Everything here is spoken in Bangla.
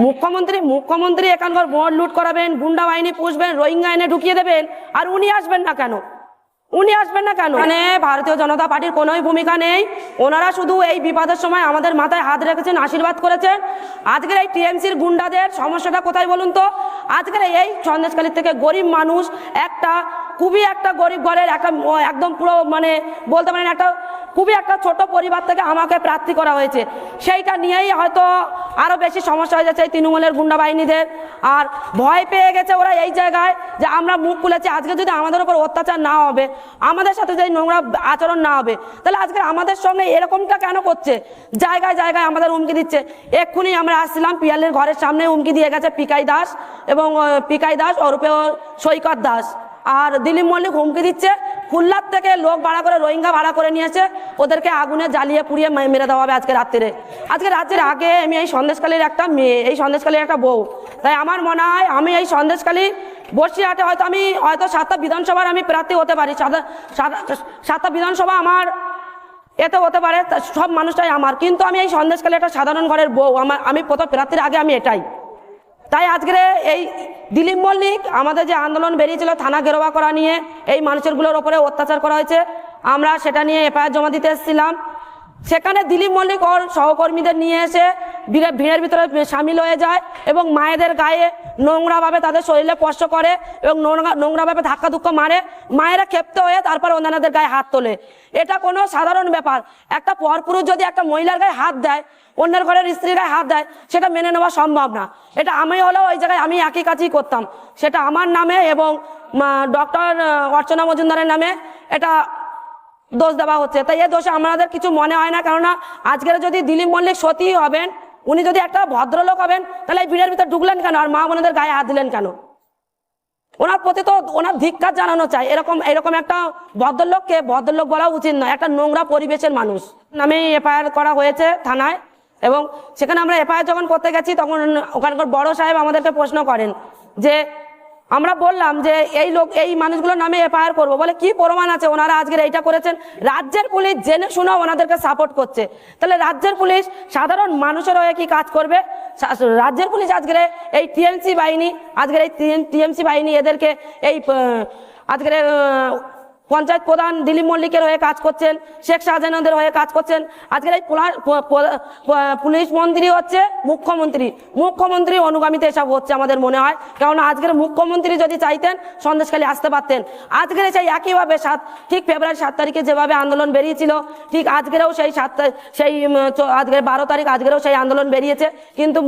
মুখ্যমন্ত্রী এখানকার ভোট লুট করাবেন, গুন্ডা বাহিনী পুষবেন, রোহিঙ্গা এনে ঢুকিয়ে দেবেন, আর উনি আসবেন না কেন? মানে ভারতীয় জনতা পার্টির কোনোই ভূমিকা নেই। ওনারা শুধু এই বিপদের সময় আমাদের মাথায় হাত রেখেছেন, আশীর্বাদ করেছেন। আজকের এই টিএমসির গুন্ডাদের সমস্যাটা কোথায় বলুন তো? আজকের এই সন্দেশখালী থেকে গরিব মানুষ, খুবই একটা গরিব ঘরের একদম পুরো মানে বলতে পারেন খুবই একটা ছোট পরিবার থেকে আমাকে প্রার্থী করা হয়েছে। সেইটা নিয়েই হয়তো আরো বেশি সমস্যা হয়ে যাচ্ছে এই তৃণমূলের গুন্ডা বাহিনীদের। আর ভয় পেয়ে গেছে ওরা এই জায়গায় যে আমরা মুখ খুলেছি, আজকে যদি আমাদের উপর অত্যাচার না হবে, আমাদের সাথে যদি নোংরা আচরণ না হবে, তাহলে আজকে আমাদের সঙ্গে এরকমটা কেন করছে? জায়গায় জায়গায় আমাদের হুমকি দিচ্ছে। এক্ষুনি আমরা আসছিলাম, পিয়ালের ঘরের সামনে হুমকি দিয়ে গেছে পিকাই দাস, এবং পিকাই দাস ওরূপে সৈকত দাস। আর দিলীপ মল্লিক হুমকি দিচ্ছে খুলনার থেকে লোক ভাড়া করে, রোহিঙ্গা ভাড়া করে নিয়েছে, ওদেরকে আগুনে জ্বালিয়ে পুড়িয়ে মেরে দেওয়া হবে আজকে রাত্রে। আজকে রাত্রের আগে আমি এই সন্দেশখালীর একটা মেয়ে, এই সন্দেশখালীর একটা বউ, তাই আমার মনে হয় আমি এই সন্দেশখালী বসিরহাটে হয়তো 7টা বিধানসভার আমি প্রার্থী হতে পারি। 7টা বিধানসভা আমার এতে হতে পারে, সব মানুষটাই আমার, কিন্তু আমি এই সন্দেশখালী একটা সাধারণ ঘরের বউ। আমি প্রথম প্রার্থীর আগে আমি এটাই। তাই আজকে এই দিলীপ মল্লিক আমাদের যে আন্দোলন বেরিয়েছিল থানা ঘেরাও করা নিয়ে, এই মানুষগুলোর ওপরে অত্যাচার করা হয়েছে, আমরা সেটা নিয়ে এফআইআর জমা দিতে এসেছিলাম। সেখানে দিলীপ মল্লিক ওর সহকর্মীদের নিয়ে এসে ভিড়ের ভিতরে সামিল হয়ে যায় এবং মায়েদের গায়ে নোংরাভাবে তাদের শরীরে স্পর্শ করে এবং নোংরাভাবে ধাক্কা ধুক্কা মারে। মায়েরা ক্ষিপ্ত হয়ে তারপর ওনাদের গায়ে হাত তোলে। এটা কোনো সাধারণ ব্যাপার। একটা পরপুরুষ যদি একটা মহিলার গায়ে হাত দেয়, অন্যের ঘরের স্ত্রীর গায়ে হাত দেয়, সেটা মেনে নেওয়া সম্ভব না। এটা আমি হলেও ওই জায়গায় আমি একই কাজই করতাম। সেটা আমার নামে এবং ডক্টর অর্চনা মজুমদারের নামে এটা দোষ দেওয়া হচ্ছে। তাই এই দোষে আমাদের কিছু মনে হয় না, কেননা আজকের যদি দিলীপ মল্লিক সত্যি হবেন, উনি যদি একটা ভদ্রলোক হবেন, তাহলে এই ভিড়ের ভিতরে ঢুকলেন কেন আর মা বোনদের গায়ে হাত দিলেন কেন? ওনার প্রতি তো ওনার ধিক্কার জানানো চাই। এরকম একটা ভদ্রলোককে ভদ্রলোক বলা উচিত নয়, একটা নোংরা পরিবেশের মানুষ। নামে এফআইআর করা হয়েছে থানায়, এবং সেখানে আমরা এফআইআর যখন করতে গেছি তখন ওখানকার বড় সাহেব আমাদেরকে প্রশ্ন করেন যে, আমরা বললাম যে এই মানুষগুলোর নামে এফআইআর করবো, বলে কি প্রমাণ আছে ওনারা আজকের এইটা করেছেন? রাজ্যের পুলিশ জেনে শুনেও ওনাদেরকে সাপোর্ট করছে। তাহলে রাজ্যের পুলিশ সাধারণ মানুষের হয়ে কি কাজ করবে? রাজ্যের পুলিশ আজকের এই টিএমসি বাহিনী এদেরকে আজকের পঞ্চায়েত প্রধান দিলীপ মল্লিকের হয়ে কাজ করছেন, শেখ শাহজাহানের হয়ে কাজ করছেন। আজকের এই পুলিশ মন্ত্রী হচ্ছে মুখ্যমন্ত্রী অনুগামীতে এসব হচ্ছে আমাদের মনে হয়। কেননা আজকের মুখ্যমন্ত্রী যদি চাইতেন সন্দেশখালী আসতে পারতেন। আজকের সেই একইভাবে ঠিক ফেব্রুয়ারি 7 তারিখে যেভাবে আন্দোলন বেরিয়েছিল, ঠিক আজকেরও আজকের 12 তারিখ আজকেরও সেই আন্দোলন বেরিয়েছে। কিন্তু